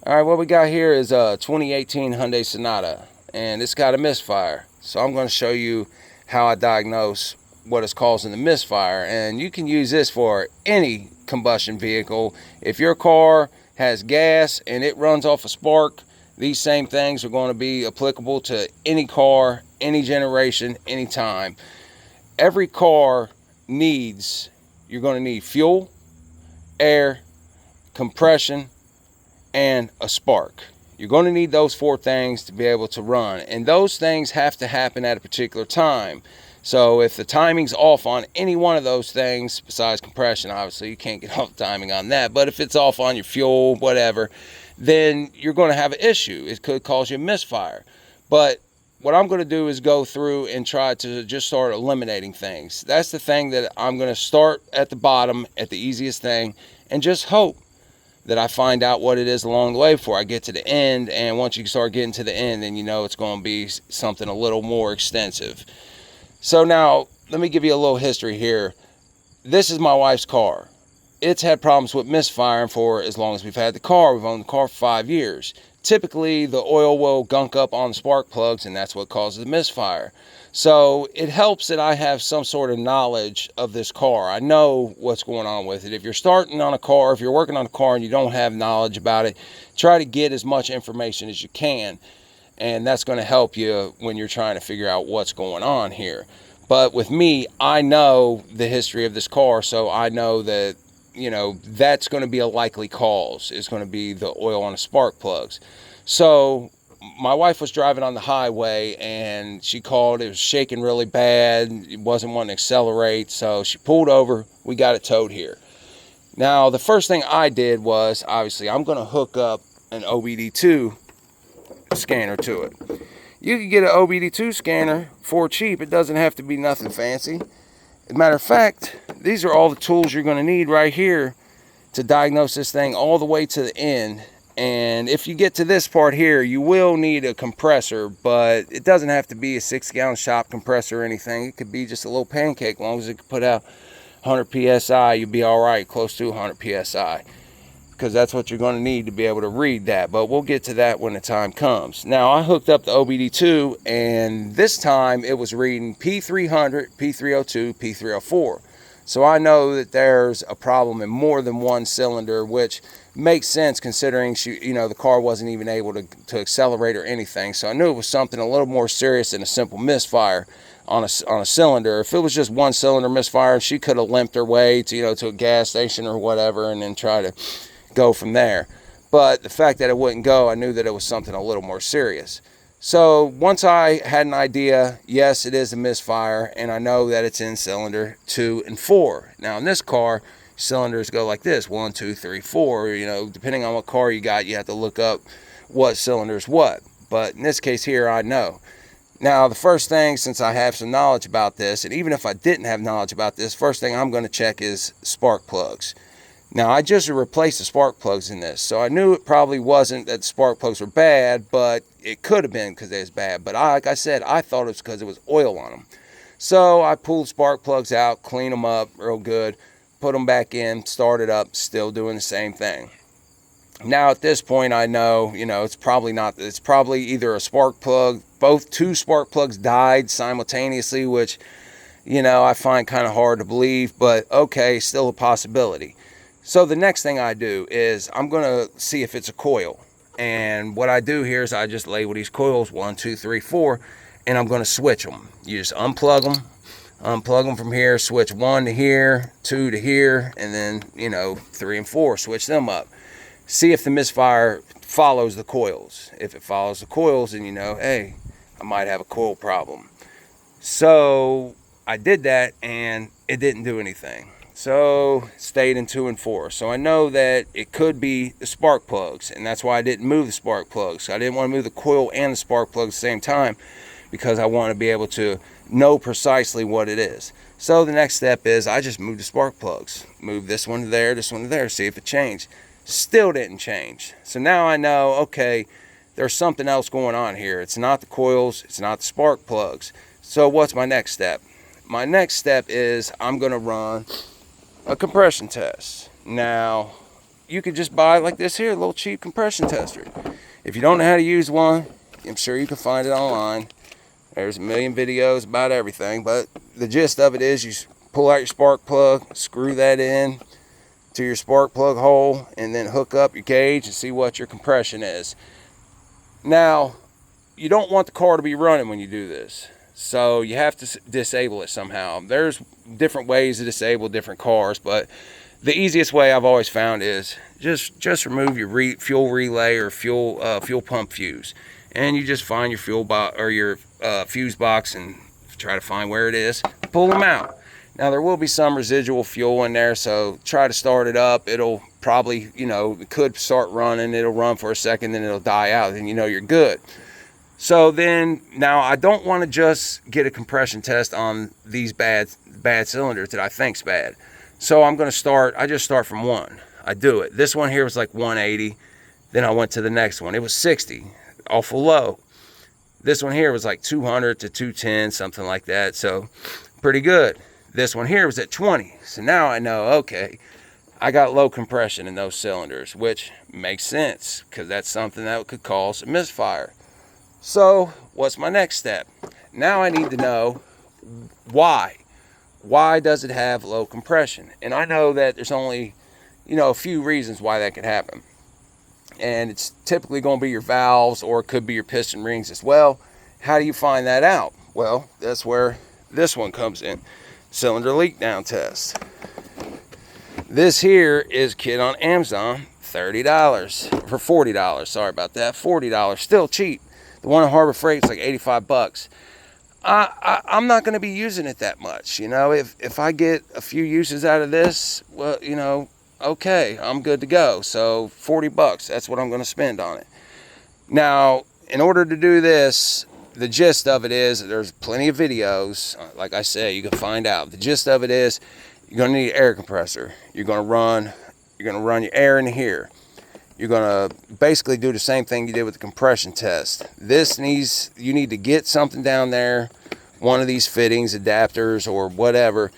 All right, what we got here is a 2018 Hyundai Sonata, and it's got a misfire. So I'm going to show you how I diagnose what is causing the misfire, and you can use this for any combustion vehicle. If your car has gas and it runs off a spark, these same things are going to be applicable to any car, any generation, any time. Every car needs, you're going to need fuel, air, compression, and a spark. You're going to need those four things to be able to run, and those things have to happen at a particular time. So if the timing's off on any one of those things, besides compression, obviously you can't get off timing on that, but if it's off on your fuel, whatever, then you're going to have an issue. It could cause you a misfire. But what I'm going to do is go through and try to just start eliminating things. That's the thing that I'm going to start at the bottom, at the easiest thing, and just hope that I find out what it is along the way before I get to the end. And once you start getting to the end, then you know it's going to be something a little more extensive. So now, let me give you a little history here. This is my wife's car. It's had problems with misfiring for as long as we've had the car. We've owned the car for 5 years. Typically, the oil will gunk up on the spark plugs, and that's what causes the misfire. So it helps that I have some sort of knowledge of this car. I know what's going on with it. If you're starting on a car, if you're working on a car and you don't have knowledge about it, try to get as much information as you can. And that's going to help you when you're trying to figure out what's going on here. But with me, I know the history of this car, so I know that, you know, that's going to be a likely cause. It's going to be the oil on the spark plugs. So my wife was driving on the highway and she called. It was shaking really bad. It wasn't wanting to accelerate, so she pulled over. We got it towed here. Now, the first thing I did was, obviously, I'm going to hook up an OBD2 scanner to it. You can get an OBD2 scanner for cheap. It doesn't have to be nothing fancy. As a matter of fact, these are all the tools you're going to need right here to diagnose this thing all the way to the end. And if you get to this part here, you will need a compressor, but it doesn't have to be a 6-gallon shop compressor or anything. It could be just a little pancake. As long as it can put out 100 psi, you'll be all right, close to 100 psi, because that's what you're going to need to be able to read that. But we'll get to that when the time comes. Now, I hooked up the OBD2, and this time it was reading p300, p302, p304. So I know that there's a problem in more than one cylinder, which makes sense considering the car wasn't even able to accelerate or anything. So I knew it was something a little more serious than a simple misfire on a cylinder. If it was just one cylinder misfire, she could have limped her way to a gas station or whatever, and then try to go from there. But the fact that it wouldn't go, I knew that it was something a little more serious. So once I had an idea, yes, it is a misfire, and I know that it's in cylinder 2 and 4. Now in this car, cylinders go like this: 1, 2, 3, 4. Depending on what car you got, you have to look up what cylinder's what. But in this case here, I know. Now, the first thing, since I have some knowledge about this, and even if I didn't have knowledge about this, first thing I'm going to check is spark plugs. Now, I just replaced the spark plugs in this, so I knew it probably wasn't that the spark plugs were bad, but it could have been because they was bad. But like I said, I thought it was because it was oil on them. So I pulled spark plugs out, cleaned them up real good, put them back in, started up, still doing the same thing. Now at this point, I know, it's probably either a spark plug, two spark plugs died simultaneously, which, I find kind of hard to believe, but okay, still a possibility. So the next thing I do is I'm going to see if it's a coil. And what I do here is I just label these coils 1, 2, 3, 4, and I'm going to switch them. You just unplug them from here, switch 1 to here, 2 to here, and then, 3 and 4, switch them up. See if the misfire follows the coils. If it follows the coils, then hey, I might have a coil problem. So I did that and it didn't do anything. So stayed in 2 and 4. So I know that it could be the spark plugs, and that's why I didn't move the spark plugs. I didn't want to move the coil and the spark plugs at the same time, because I want to be able to know precisely what it is. So the next step is I just move the spark plugs. Move this one to there, see if it changed. Still didn't change. So now I know, okay, there's something else going on here. It's not the coils, it's not the spark plugs. So what's my next step? My next step is I'm going to run a compression test. Now, you could just buy like this here, a little cheap compression tester. If you don't know how to use one, I'm sure you can find it online. There's a million videos about everything, but the gist of it is you pull out your spark plug, screw that in to your spark plug hole, and then hook up your gauge and see what your compression is. Now, you don't want the car to be running when you do this, so you have to disable it somehow. There's different ways to disable different cars, but the easiest way I've always found is just remove your fuel relay or fuel pump fuse, and you just find your fuel box or your fuse box and try to find where it is. Pull them out. Now there will be some residual fuel in there, so try to start it up. It'll probably, it could start running. It'll run for a second, then it'll die out, and you're good. So then, now I don't want to just get a compression test on these bad cylinders that I think's bad. So I just start from 1. I do it. This one here was like 180. Then I went to the next one. It was 60, awful low. This one here was like 200 to 210, something like that. So pretty good. This one here was at 20. So now I know, okay, I got low compression in those cylinders, which makes sense because that's something that could cause a misfire. So what's my next step? Now I need to know why. Why does it have low compression? And I know that there's only, a few reasons why that could happen. And it's typically going to be your valves, or it could be your piston rings as well. How do you find that out? Well, that's where this one comes in. Cylinder leak down test. This here is kit on Amazon, $30 for $40. Sorry about that, $40, still cheap. The one at Harbor Freight is like 85 bucks. I'm not going to be using it that much. If I get a few uses out of this, well, okay, I'm good to go. So 40 bucks, that's what I'm going to spend on it. Now, in order to do this, the gist of it is there's plenty of videos. Like I said, you can find out. The gist of it is you're going to need an air compressor. You're going to run your air in here. You're going to basically do the same thing you did with the compression test. You need to get something down there, one of these fittings, adapters, or whatever,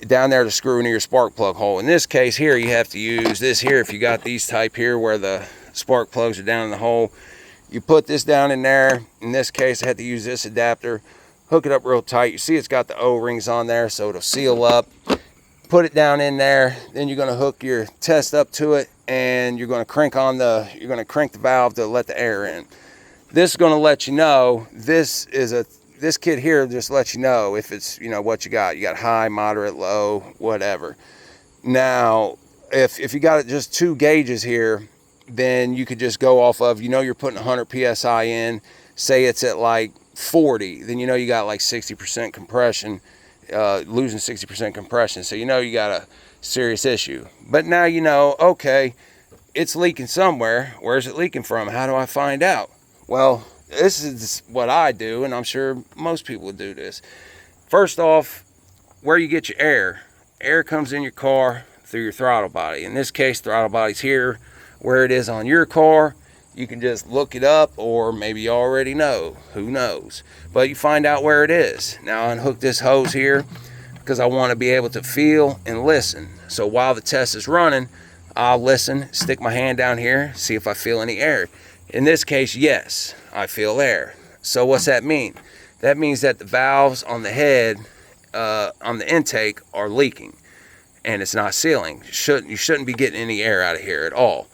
down there to screw into your spark plug hole. In this case here, you have to use this here. If you got these type here where the spark plugs are down in the hole, you put this down in there. In this case, I had to use this adapter, hook it up real tight. You see it's got the O-rings on there, so it'll seal up. Put it down in there, then you're going to hook your test up to it, and you're going to crank the valve to let the air in. This is going to let you know, this kit here just lets you know if it's, what you got. You got high, moderate, low, whatever. Now, if you got it just 2 gauges here, then you could just go off of, you're putting 100 PSI in, say it's at like 40, then you got like 60% compression, losing 60% compression. So you got a serious issue. But now okay, it's leaking somewhere. Where's it leaking from? How do I find out? Well, this is what I do, and I'm sure most people would do this. First off, where you get your air comes in your car through your throttle body. In this case, throttle body's here. Where it is on your car, you can just look it up, or maybe you already know, who knows, but you find out where it is. Now I unhook this hose here because I want to be able to feel and listen. So while the test is running, I'll listen, stick my hand down here, see if I feel any air. In this case, yes, I feel air. So what's that mean? That means that the valves on the head, on the intake, are leaking, and it's not sealing. You shouldn't be getting any air out of here at all.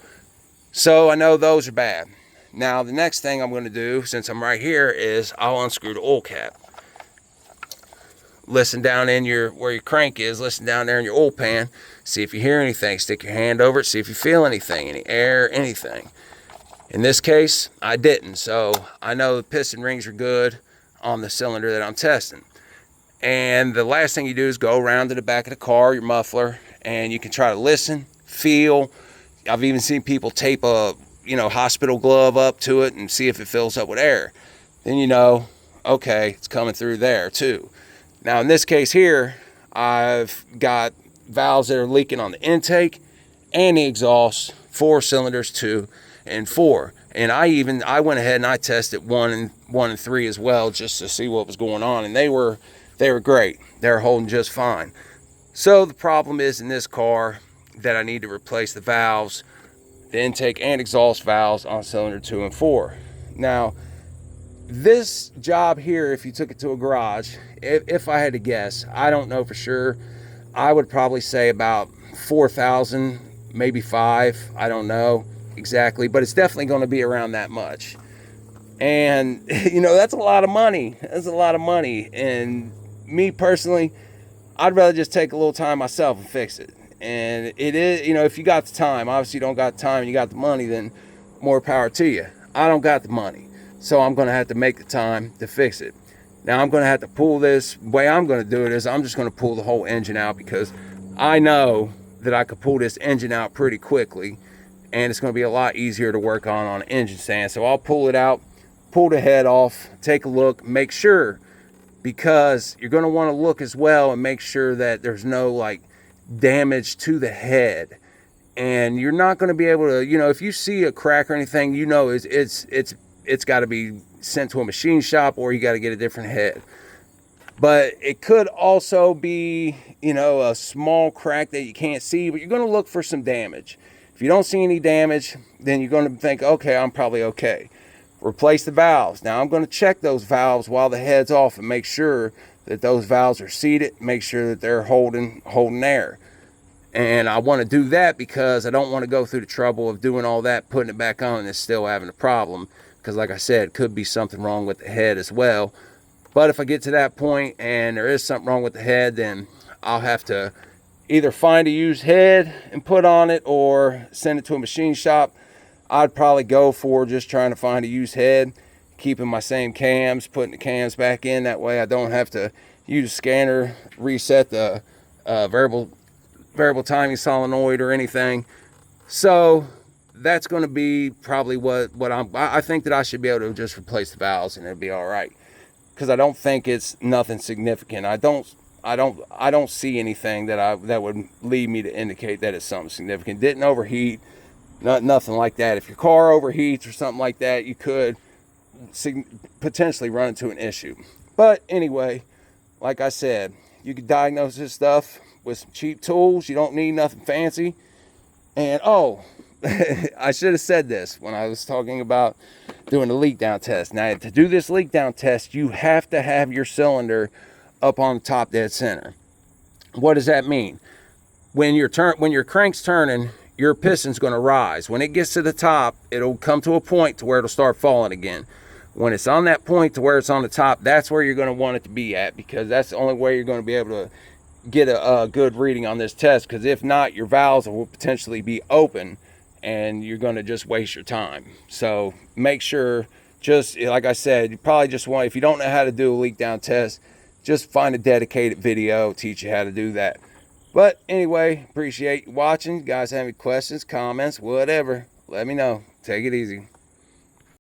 So I know those are bad. Now the next thing I'm going to do, since I'm right here, is I'll unscrew the oil cap. Listen down in where your crank is, listen down there in your oil pan, see if you hear anything, stick your hand over it, see if you feel anything, any air, anything. In this case, I didn't, so I know the piston rings are good on the cylinder that I'm testing. And the last thing you do is go around to the back of the car, your muffler, and you can try to listen, feel. I've even seen people tape a hospital glove up to it and see if it fills up with air. Then okay, it's coming through there too. Now in this case here, I've got valves that are leaking on the intake and the exhaust, 4 cylinders, 2 and 4. And I went ahead and I tested 1 and 3 as well, just to see what was going on, and they were great. They're holding just fine. So the problem is in this car, that I need to replace the valves, the intake and exhaust valves on cylinder 2 and 4. Now, this job here, if you took it to a garage, if I had to guess, I don't know for sure, I would probably say about 4,000, maybe 5, I don't know exactly, but it's definitely going to be around that much. And you know, that's a lot of money. That's a lot of money. And me personally, I'd rather just take a little time myself and fix it. And it is, you know, if you got the time, obviously you don't got the time and you got the money, then more power to you. I don't got the money, so I'm going to have to make the time to fix it. Now I'm going to have to pull this. The way I'm going to do it is I'm just going to pull the whole engine out, because I know that I could pull this engine out pretty quickly, and it's going to be a lot easier to work on an engine stand. So I'll pull it out, pull the head off, take a look, make sure, because you're going to want to look as well and make sure that there's no like damage to the head. And you're not going to be able to, you know, if you see a crack or anything, you know it's got to be sent to a machine shop, or you got to get a different head. But it could also be, you know, a small crack that you can't see, but you're going to look for some damage. If you don't see any damage, then you're going to think, okay, I'm probably okay. Replace the valves. Now I'm going to check those valves while the head's off and make sure that those valves are seated, make sure that they're holding air. And I want to do that because I don't want to go through the trouble of doing all that, putting it back on, and it's still having a problem. Because like I said, could be something wrong with the head as well. But if I get to that point and there is something wrong with the head, then I'll have to either find a used head and put on it, or send it to a machine shop. I'd probably go for just trying to find a used head, keeping my same cams, putting the cams back in. That way I don't have to use a scanner, reset the variable timing solenoid or anything. So that's going to be probably what I think that I should be able to just replace the valves and it'll be all right, because I don't think it's nothing significant. I don't see anything that would lead me to indicate that it's something significant. Didn't overheat, nothing like that. If your car overheats or something like that, you could potentially run into an issue. But anyway, like I said, you can diagnose this stuff with some cheap tools. You don't need nothing fancy. And oh, I should have said this when I was talking about doing the leak down test. Now, to do this leak down test, you have to have your cylinder up on the top dead center. What does that mean? When your crank's turning, your piston's going to rise. When it gets to the top, it'll come to a point to where it'll start falling again. When it's on that point to where it's on the top, that's where you're going to want it to be at, because that's the only way you're going to be able to get a good reading on this test. Because if not, your valves will potentially be open and you're going to just waste your time. So make sure, just like I said, you probably just want, if you don't know how to do a leak down test, just find a dedicated video, teach you how to do that. But anyway, appreciate you watching. You guys have any questions, comments, whatever, let me know. Take it easy.